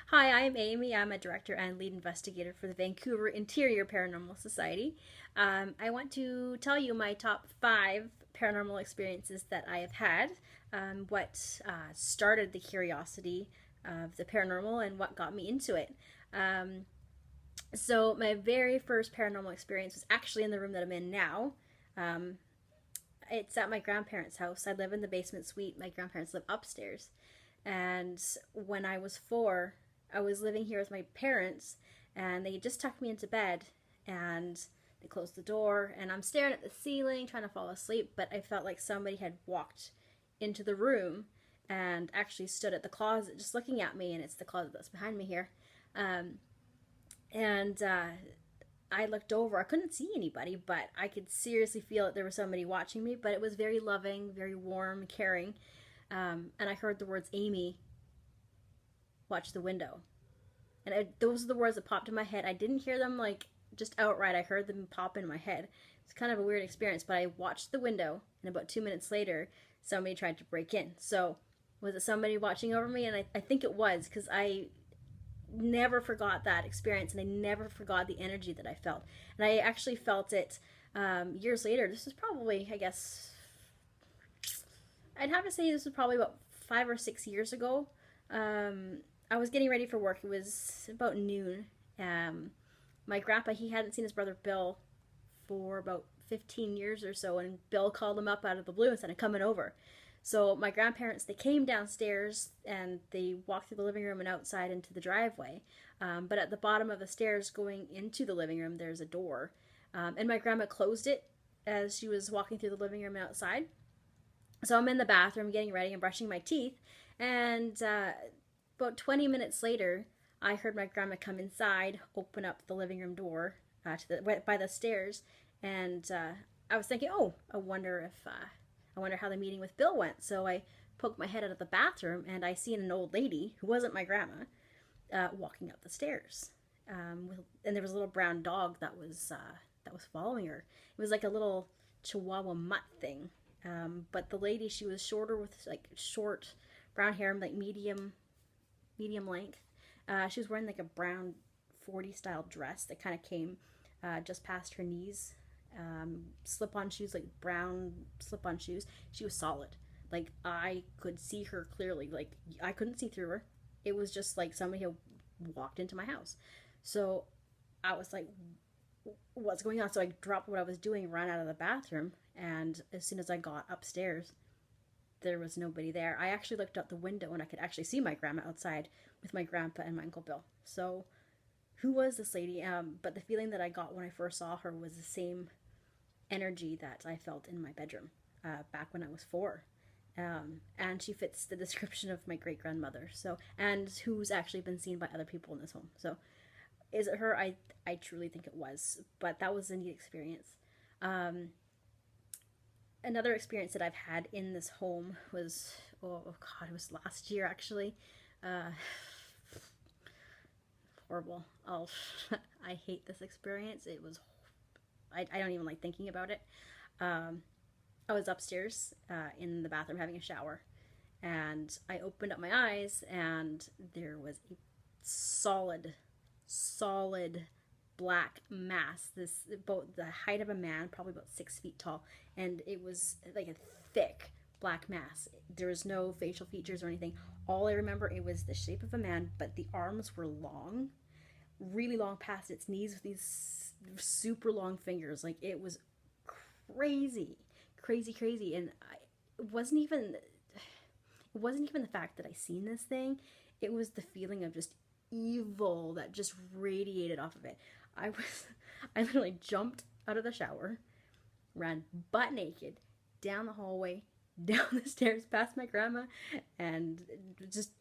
Hi, I'm Amy. I'm a director and lead investigator for the Vancouver Interior Paranormal Society. I want to tell you my top five paranormal experiences that I have had, what started the curiosity of the paranormal, and what got me into it. Um, my very first paranormal experience was actually in the room that I'm in now. Um, it's at my grandparents' house. I live in the basement suite. My grandparents live upstairs. And when I was four, I was living here with my parents, and they just tucked me into bed, and they closed the door, and I'm staring at the ceiling trying to fall asleep, but I felt like somebody had walked into the room and actually stood at the closet just looking at me, and it's the closet that's behind me here. Um, and I looked over. I couldn't see anybody, but I could seriously feel that there was somebody watching me. But it was very loving, very warm, caring. And I heard the words, "Aimee, watch the window." And those are the words that popped in my head. I didn't hear them like just outright. I heard them pop in my head. It's kind of a weird experience, but I watched the window, and about 2 minutes later, somebody tried to break in. So, was it somebody watching over me? And I think it was, because I never forgot that experience, and I never forgot the energy that I felt. And I actually felt it years later. This was probably, I guess, I'd have to say this was probably about 5 or 6 years ago. Um, I was getting ready for work. It was about noon. Um, my grandpa, he hadn't seen his brother Bill for about 15 years or so, and Bill called him up out of the blue and said, "I'm coming over." So my grandparents, they came downstairs, and they walked through the living room and outside into the driveway. But at the bottom of the stairs going into the living room, there's a door. And my grandma closed it as she was walking through the living room and outside. So I'm in the bathroom getting ready and brushing my teeth. And about 20 minutes later, I heard my grandma come inside, open up the living room door by the stairs. And I was thinking, oh, I wonder how the meeting with Bill went. So I poked my head out of the bathroom, and I seen an old lady who wasn't my grandma walking up the stairs. And there was a little brown dog that was following her. It was like a little Chihuahua mutt thing. But the lady, she was shorter, with like short brown hair, like medium length. She was wearing like a brown 40 style dress that kind of came just past her knees. Slip on shoes, like brown slip on shoes. She was solid. Like I could see her clearly. Like I couldn't see through her. It was just like somebody had walked into my house. So I was like, what's going on? So I dropped what I was doing, ran out of the bathroom, and as soon as I got upstairs, there was nobody there. I actually looked out the window, and I could actually see my grandma outside with my grandpa and my Uncle Bill. So who was this lady? But the feeling that I got when I first saw her was the same energy that I felt in my bedroom back when I was four. And she fits the description of my great grandmother. So, and who's actually been seen by other people in this home. So, is it her? I truly think it was. But that was a neat experience. Um, Another experience that I've had in this home was, oh god, it was last year actually. Uh, Horrible. Oh, I hate this experience. It was. I don't even like thinking about it. Um, I was upstairs in the bathroom having a shower, and I opened up my eyes, and there was a solid, solid black mass. This about the height of a man, probably about 6 feet tall, and it was like a thick black mass. There was no facial features or anything. All I remember, it was the shape of a man, but the arms were long, really long past its knees, with these super long fingers. Like it was crazy, crazy, crazy. And it wasn't even the fact that I seen this thing. It was the feeling of just evil that just radiated off of it. I was I literally jumped out of the shower, ran butt naked down the hallway, down the stairs past my grandma, and just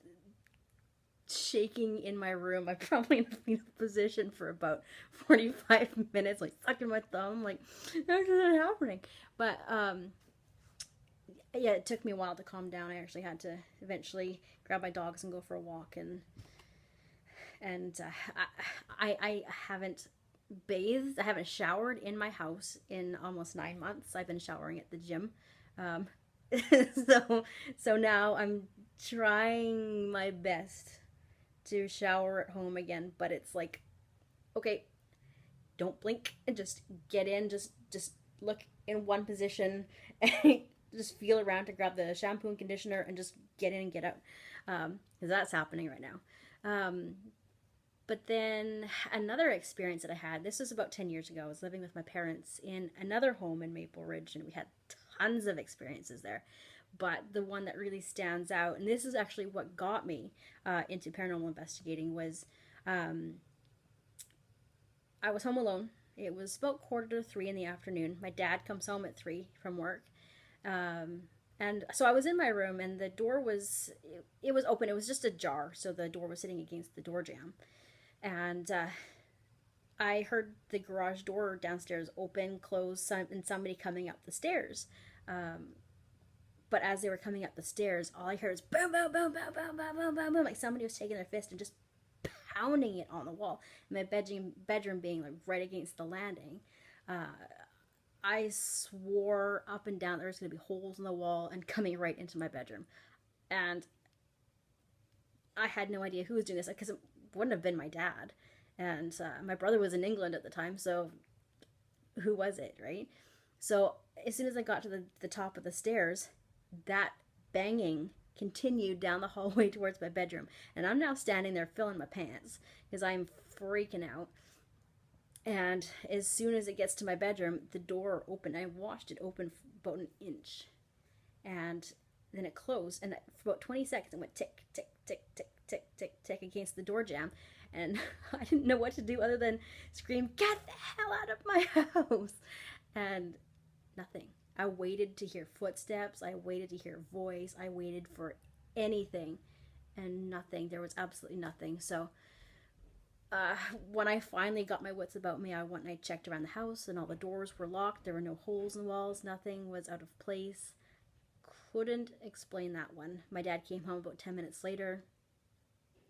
shaking in my room. I'm probably in a fetal position for about 45 minutes, like sucking my thumb, like, that's not happening. But yeah, it took me a while to calm down. I actually had to eventually grab my dogs and go for a walk, and I haven't bathed, I haven't showered in my house in almost 9 months. I've been showering at the gym. Um, so so now I'm trying my best to shower at home again, but it's like, okay, don't blink and just get in, just look in one position and just feel around to grab the shampoo and conditioner and just get in and get out. Because that's happening right now. But then another experience that I had, this was about 10 years ago. I was living with my parents in another home in Maple Ridge, and we had tons of experiences there. But the one that really stands out, and this is actually what got me into paranormal investigating, was I was home alone. It was about 2:45 in the afternoon. My dad comes home at 3 from work. And so I was in my room, and the door was, it was open. It was just ajar, so the door was sitting against the door jamb. And I heard the garage door downstairs open, close, and somebody coming up the stairs. But as they were coming up the stairs, all I heard was boom, boom, boom, boom, boom, boom, boom, boom, boom, like somebody was taking their fist and just pounding it on the wall. And my bedroom being like right against the landing. I swore up and down there was going to be holes in the wall and coming right into my bedroom. And I had no idea who was doing this, because it wouldn't have been my dad. And my brother was in England at the time, so who was it, right? So as soon as I got to the top of the stairs, that banging continued down the hallway towards my bedroom. And I'm now standing there filling my pants because I'm freaking out. And as soon as it gets to my bedroom, the door opened. I watched it open for about an inch. And then it closed. And for about 20 seconds, it went tick, tick, tick, tick, tick, tick, tick against the door jamb. And I didn't know what to do other than scream, "Get the hell out of my house!" And nothing. I waited to hear footsteps. I waited to hear voice. I waited for anything. And nothing. There was absolutely nothing. So when I finally got my wits about me, I went and I checked around the house, and all the doors were locked. There were no holes in the walls. Nothing was out of place. Couldn't explain that one. My dad came home about 10 minutes later.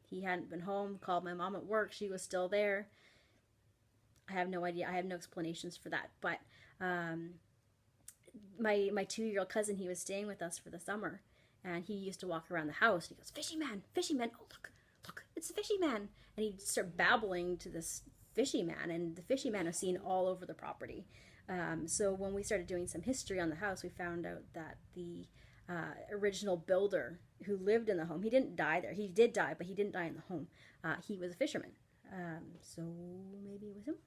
He hadn't been home. Called my mom at work. She was still there. I have no idea. I have no explanations for that. But my 2-year-old cousin, he was staying with us for the summer, and he used to walk around the house. And he goes, "Fishy man, fishy man! Oh, look, it's the fishy man!" And he'd start babbling to this fishy man, and the fishy man was seen all over the property. So when we started doing some history on the house, we found out that the original builder who lived in the home, he didn't die there. He did die, but he didn't die in the home. He was a fisherman. So maybe it was him.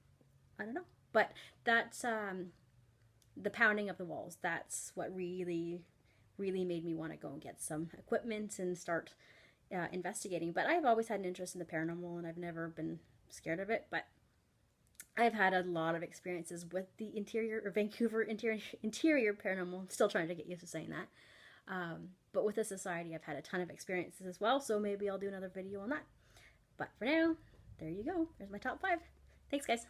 I don't know. But that's the pounding of the walls. That's what really, really made me want to go and get some equipment and start investigating. But I've always had an interest in the paranormal, and I've never been scared of it. But I've had a lot of experiences with the Vancouver interior paranormal. I'm still trying to get used to saying that. But with the society, I've had a ton of experiences as well, so maybe I'll do another video on that. But for now, there you go. There's my top 5. Thanks, guys.